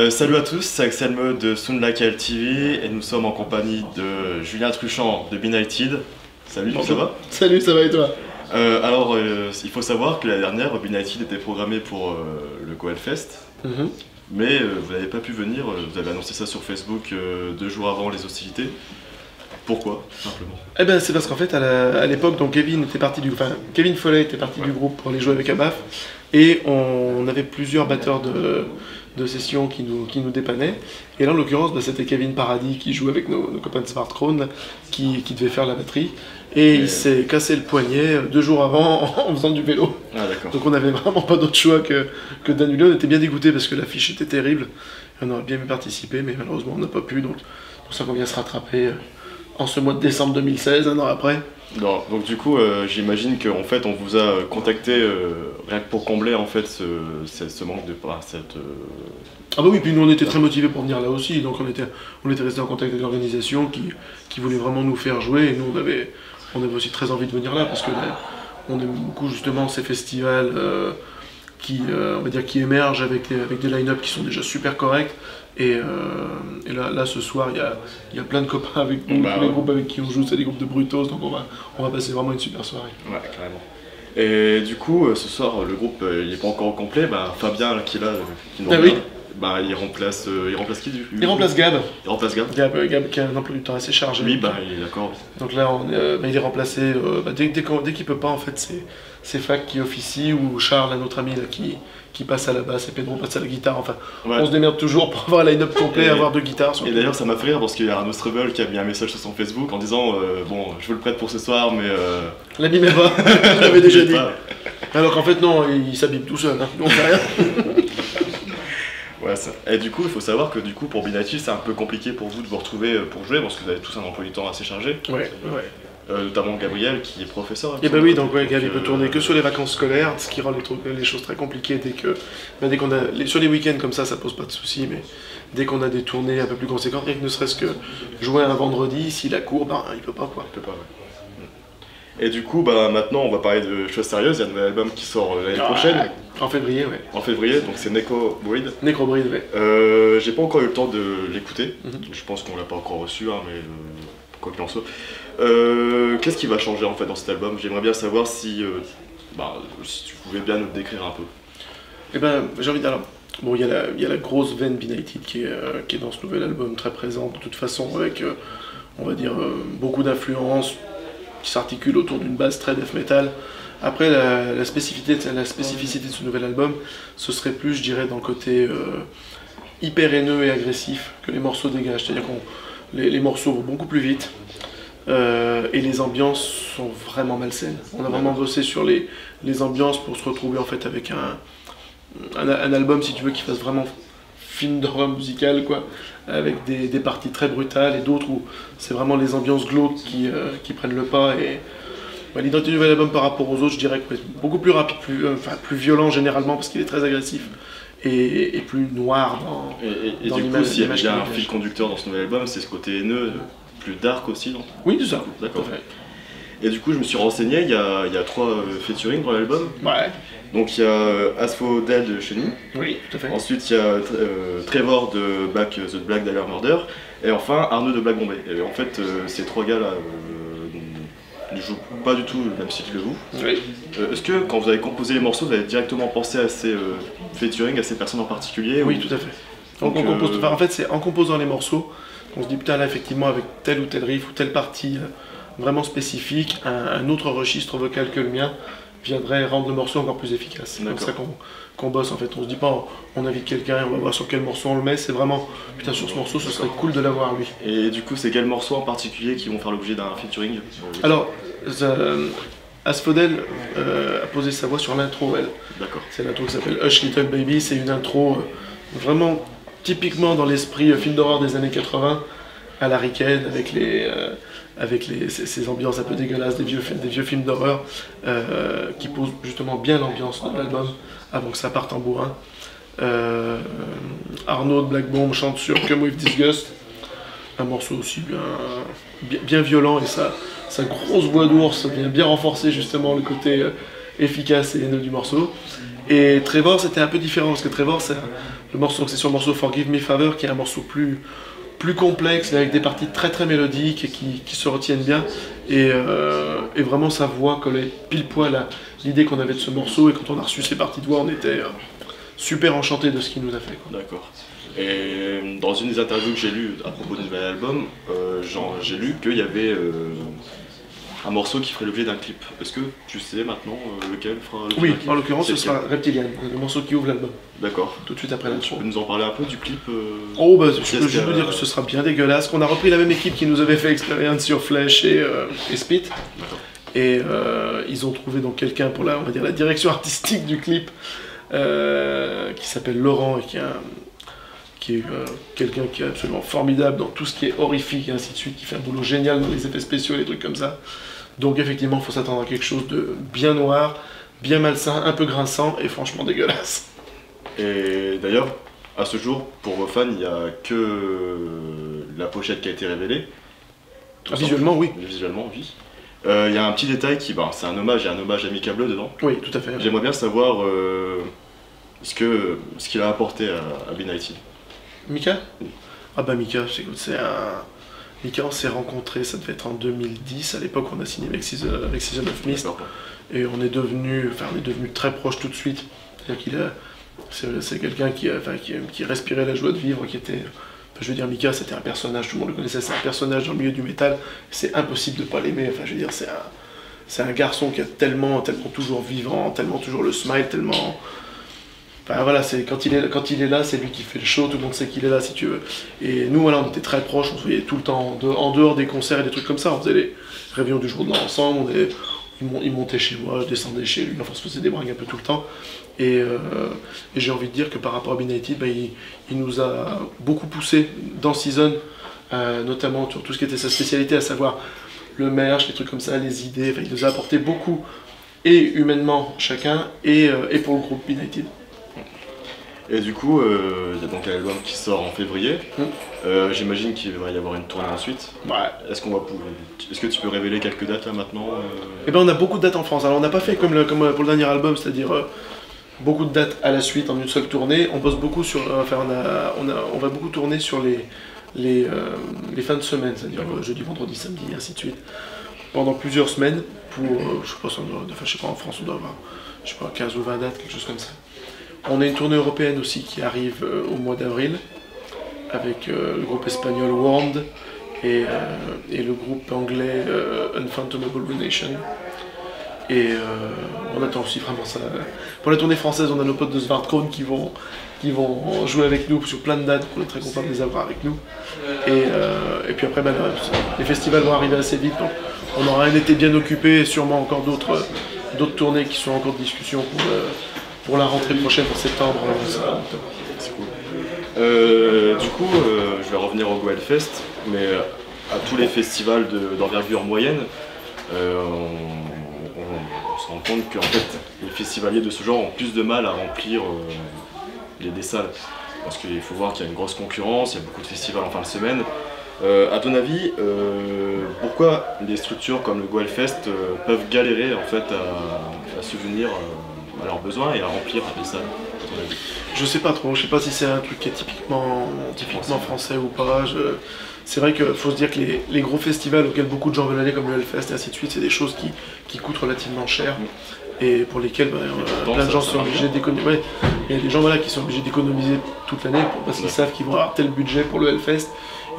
Salut à tous, c'est Axel Meux de Sound Like Hell TV et nous sommes en compagnie de Julien Truchant de Benighted. Salut, Bonjour. ça va? Salut, ça va et toi? Il faut savoir que l'année dernière, Benighted était programmé pour le Go Hellfest, mais vous n'avez pas pu venir, vous avez annoncé ça sur Facebook 2 jours avant les hostilités. Pourquoi, simplement? Eh ben, c'est parce qu'en fait, à l'époque, donc Kevin Follet était parti du groupe pour aller jouer avec Abaf, et on avait plusieurs batteurs de sessions qui nous dépannaient. Et là, en l'occurrence, c'était Kevin Paradis qui joue avec nos copains de Smart Crown, qui devait faire la batterie. Et il s'est cassé le poignet 2 jours avant en faisant du vélo. Ah, d'accord. Donc on n'avait vraiment pas d'autre choix que d'annuler. On était bien dégoûtés parce que l'affiche était terrible. On aurait bien aimé participer, mais malheureusement on n'a pas pu. Donc c'est pour ça qu'on vient se rattraper en ce mois de décembre 2016, un an après. Non, donc du coup, j'imagine qu'en fait, on vous a contacté rien que pour combler en fait ce manque de... Ah bah oui, puis nous on était très motivés pour venir là aussi, donc on était restés en contact avec l'organisation qui voulait vraiment nous faire jouer, et nous on avait aussi très envie de venir là, parce que là, on aime beaucoup justement ces festivals on va dire, qui émergent avec des line-up qui sont déjà super corrects. Et là, ce soir, il y a plein de copains avec nous, tous les groupes avec qui on joue, c'est des groupes de brutos, donc on va passer vraiment une super soirée. Ouais, carrément. Et du coup, ce soir, le groupe il n'est pas encore au complet. Fabien, là, qui est là, qui nous regarde, il remplace qui du coup? Il remplace Gab. Il remplace Gab. Gab qui a un emploi du temps assez chargé. Oui, il est d'accord. Donc là, il est remplacé, dès qu'il peut pas, en fait, c'est Fac qui officie, ou Charles, un autre ami là, qui passe à la basse, et Pedro passe à la guitare. Enfin, ouais. On se démerde toujours pour avoir un line-up complet, avoir 2 guitares. Et d'ailleurs, ça m'a fait rire parce qu'il y a Arnaud Strebel qui a mis un message sur son Facebook en disant bon, je vous le prête pour ce soir, mais. L'abîmez pas, je l'avais déjà dit. Alors qu'en fait, non, il s'abîme tout seul, hein. On fait rien. Ouais, ça. Et du coup, il faut savoir que du coup, pour Benighted, c'est un peu compliqué pour vous de vous retrouver pour jouer parce que vous avez tous un emploi du temps assez chargé. Ouais. Notamment Gabriel qui est professeur. Et bah oui, donc Gab il peut tourner que sur les vacances scolaires, ce qui rend les choses très compliquées dès qu'on a sur les week-ends comme ça pose pas de soucis, mais dès qu'on a des tournées un peu plus conséquentes, et que ne serait-ce que jouer un vendredi, s'il a cours, il peut pas quoi. Il peut pas, ouais. Et du coup, maintenant on va parler de choses sérieuses. Il y a un nouvel album qui sort l'année prochaine. En février, ouais. En février, donc c'est Necrobreed. Necrobreed, ouais. J'ai pas encore eu le temps de l'écouter. Je pense qu'on l'a pas encore reçu, hein, mais quoi qu'il en soit. Qu'est-ce qui va changer en fait dans cet album? J'aimerais bien savoir si tu pouvais bien nous le décrire un peu. Eh ben, j'ai envie alors. Bon, il y a la grosse veine Benighted qui est dans ce nouvel album, très présente de toute façon, avec, on va dire, beaucoup d'influences qui s'articulent autour d'une base très death metal. Après, la spécificité de ce nouvel album, ce serait plus, je dirais, dans le côté hyper haineux et agressif que les morceaux dégagent. C'est-à-dire que les morceaux vont beaucoup plus vite. Et les ambiances sont vraiment malsaines. On a vraiment bossé sur les ambiances pour se retrouver en fait avec un album, si tu veux, qui fasse vraiment film d'horreur musical, quoi, avec des parties très brutales et d'autres où c'est vraiment les ambiances glauques qui prennent le pas. Et l'identité du nouvel album par rapport aux autres, je dirais que beaucoup plus rapide, plus violent généralement parce qu'il est très agressif. Et plus noir dans du coup, s'il y a un fil conducteur dans ce nouvel album, c'est ce côté haineux, plus dark aussi, non? Oui, c'est ça. D'accord. Et du coup, je me suis renseigné, il y a 3 featuring dans l'album. Ouais. Donc il y a Asphodel chez nous. Oui, tout à fait. Ensuite, il y a Trevor de The Black Dahlia Murder. Et enfin, Arnaud de Black Bombay. Et en fait, ces 3 gars-là ne jouent pas du tout le même style que vous. Oui. Est-ce que quand vous avez composé les morceaux, vous avez directement pensé à ces featuring, à ces personnes en particulier? Oui, tout à fait. Donc, en fait, c'est en composant les morceaux qu'on se dit, putain, là, effectivement, avec tel ou tel riff ou telle partie vraiment spécifique, un autre registre vocal que le mien viendrait rendre le morceau encore plus efficace. C'est comme ça qu'on bosse, en fait. On se dit pas, on invite quelqu'un et on va voir sur quel morceau on le met. C'est vraiment, putain, sur ce morceau, ce serait cool de l'avoir, lui. Et du coup, c'est quels morceaux en particulier qui vont faire l'objet d'un featuring? Alors, Asphodel a posé sa voix sur l'intro, elle. D'accord. C'est l'intro qui s'appelle Hush Little Baby. C'est une intro vraiment typiquement dans l'esprit film d'horreur des années 80, à la Riken, avec ces ambiances un peu dégueulasses des vieux films d'horreur, qui posent justement bien l'ambiance de l'album avant que ça parte en bourrin. Arnaud de Black Bomb chante sur Come With Disgust, un morceau aussi bien violent, et sa grosse voix d'ours vient bien renforcer justement le côté efficace et haineux du morceau. Et Trevor, c'était un peu différent, parce que Trevor, c'est sur le morceau Forgive Me Father, qui est un morceau plus complexe, avec des parties très très mélodiques et qui se retiennent bien. Et vraiment, sa voix collait pile poil à l'idée qu'on avait de ce morceau. Et quand on a reçu ces parties de voix, on était super enchantés de ce qu'il nous a fait. D'accord. Et dans une des interviews que j'ai lues à propos du nouvel album, j'ai lu qu'il y avait un morceau qui ferait l'objet d'un clip. Est-ce que tu sais maintenant lequel fera l'objet d'un clip? En l'occurrence, ce sera Reptilian, le morceau qui ouvre l'album. D'accord. Tout de suite après l'intro. Tu peux nous en parler un peu du clip Oh, bah, je peux juste vous dire que ce sera bien dégueulasse. Qu'on a repris la même équipe qui nous avait fait Experience sur Flash et Spit. D'accord. Et ils ont trouvé donc quelqu'un pour on va dire, la direction artistique du clip, qui s'appelle Laurent et qui est quelqu'un qui est absolument formidable dans tout ce qui est horrifique et ainsi de suite, qui fait un boulot génial dans les effets spéciaux et les trucs comme ça. Donc effectivement, il faut s'attendre à quelque chose de bien noir, bien malsain, un peu grinçant et franchement dégueulasse. Et d'ailleurs, à ce jour, pour vos fans, il n'y a que la pochette qui a été révélée. Visuellement, oui. Visuellement, oui. Il y a un petit détail c'est un hommage, il y a un hommage à Mika Bleu dedans. Oui, tout à fait. J'aimerais bien savoir ce qu'il a apporté à B-Nighted. Mika? Ah bah Mika, Mika, on s'est rencontrés, ça devait être en 2010, à l'époque on a signé avec Season of Mist, et on est devenus très proches tout de suite. C'est quelqu'un qui respirait la joie de vivre, qui était... Je veux dire, Mika, c'était un personnage, tout le monde le connaissait, c'est un personnage dans le milieu du métal, c'est impossible de ne pas l'aimer. Enfin, je veux dire, c'est un garçon qui est tellement toujours vivant, tellement toujours le smile, tellement... Enfin voilà, quand il est là, c'est lui qui fait le show, tout le monde sait qu'il est là si tu veux. Et nous, voilà, on était très proches, on se voyait tout le temps, en dehors des concerts et des trucs comme ça, on faisait les réveillons du jour de l'an ensemble, il montait chez moi, je descendais chez lui, enfin on se faisait des bringues un peu tout le temps. Et j'ai envie de dire que par rapport à B-Nighted, il nous a beaucoup poussé dans Season, notamment sur tout ce qui était sa spécialité, à savoir le merch, les trucs comme ça, les idées, enfin, il nous a apporté beaucoup, et humainement chacun, et pour le groupe B-Nighted. Et du coup, il y a donc un album qui sort en février. J'imagine qu'il va y avoir une tournée ensuite. Ouais. Est-ce que tu peux révéler quelques dates là maintenant Eh ben, on a beaucoup de dates en France. Alors on n'a pas fait comme pour le dernier album, c'est-à-dire beaucoup de dates à la suite en une seule tournée. On bosse beaucoup sur, on va beaucoup tourner sur les fins de semaine, c'est-à-dire jeudi, vendredi, samedi, et ainsi de suite, pendant plusieurs semaines. Pour, je sais pas, en France on doit avoir, 15 ou 20 dates, quelque chose comme ça. On a une tournée européenne aussi qui arrive au mois d'avril, avec le groupe espagnol Warmed et le groupe anglais Unfathomable Nation. Et on attend aussi vraiment ça. Pour la tournée française, on a nos potes de Svartkrone qui vont jouer avec nous sur plein de dates. On est très contents de les avoir avec nous. Et puis après, les festivals vont arriver assez vite. Donc on aura un été bien occupé et sûrement encore d'autres tournées qui sont en cours de discussion pour la rentrée prochaine, pour septembre. C'est cool. Du coup, je vais revenir au Goel Fest, mais à tous les festivals d'envergure moyenne, on se rend compte qu'en fait, les festivaliers de ce genre ont plus de mal à remplir des salles. Parce qu'il faut voir qu'il y a une grosse concurrence, il y a beaucoup de festivals en fin de semaine. À ton avis, pourquoi des structures comme le Goel Fest peuvent galérer en fait à subvenir à leurs besoins et à remplir des salles, à ton avis? Je sais pas trop, je sais pas si c'est un truc qui est typiquement français ou pas. C'est vrai qu'il faut se dire que les gros festivals auxquels beaucoup de gens veulent aller, comme le Hellfest et ainsi de suite, c'est des choses qui coûtent relativement cher et pour lesquelles plein de gens sont obligés d'économiser. Ouais, il y a des gens qui sont obligés d'économiser toute l'année parce qu'ils savent qu'ils vont avoir tel budget pour le Hellfest.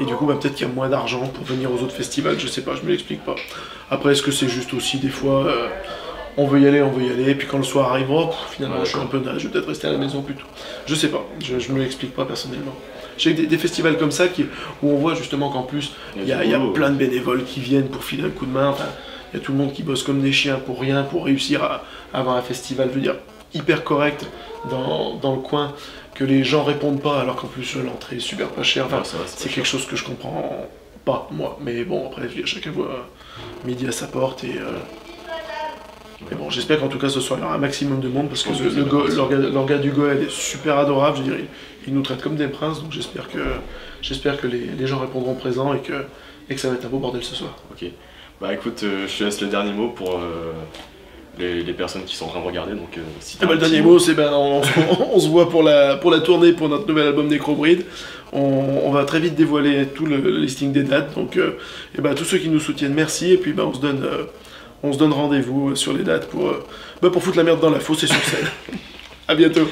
Et du coup, peut-être qu'il y a moins d'argent pour venir aux autres festivals, je sais pas, je me l'explique pas. Après, est-ce que c'est juste aussi des fois, on veut y aller, et puis quand le soir arrive, finalement je suis un peu naze, je vais peut-être rester à la maison plutôt. Je sais pas, je me l'explique pas personnellement. J'ai des festivals comme ça où on voit justement qu'en plus, il y a plein de bénévoles qui viennent pour filer un coup de main, enfin, il y a tout le monde qui bosse comme des chiens pour rien, pour réussir à avoir un festival, je veux dire, hyper correct dans le coin, que les gens répondent pas alors qu'en plus l'entrée est super pas chère. Enfin, c'est quelque chose que je comprends pas moi, mais bon après chacun voit midi à sa porte et bon, j'espère qu'en tout cas ce soir il y aura un maximum de monde parce que l'orga du Goel est super adorable, je dirais, il nous traite comme des princes, donc j'espère que les gens répondront présents et que ça va être un beau bordel ce soir. Ok, bah écoute, je te laisse le dernier mot les personnes qui sont en train de regarder. Donc, si Le dernier mot, c'est on se voit pour la tournée pour notre nouvel album Necrobreed. On va très vite dévoiler tout le listing des dates. Donc, tous ceux qui nous soutiennent, merci. Et puis, on se donne rendez-vous sur les dates pour foutre la merde dans la fosse et sur scène. À bientôt.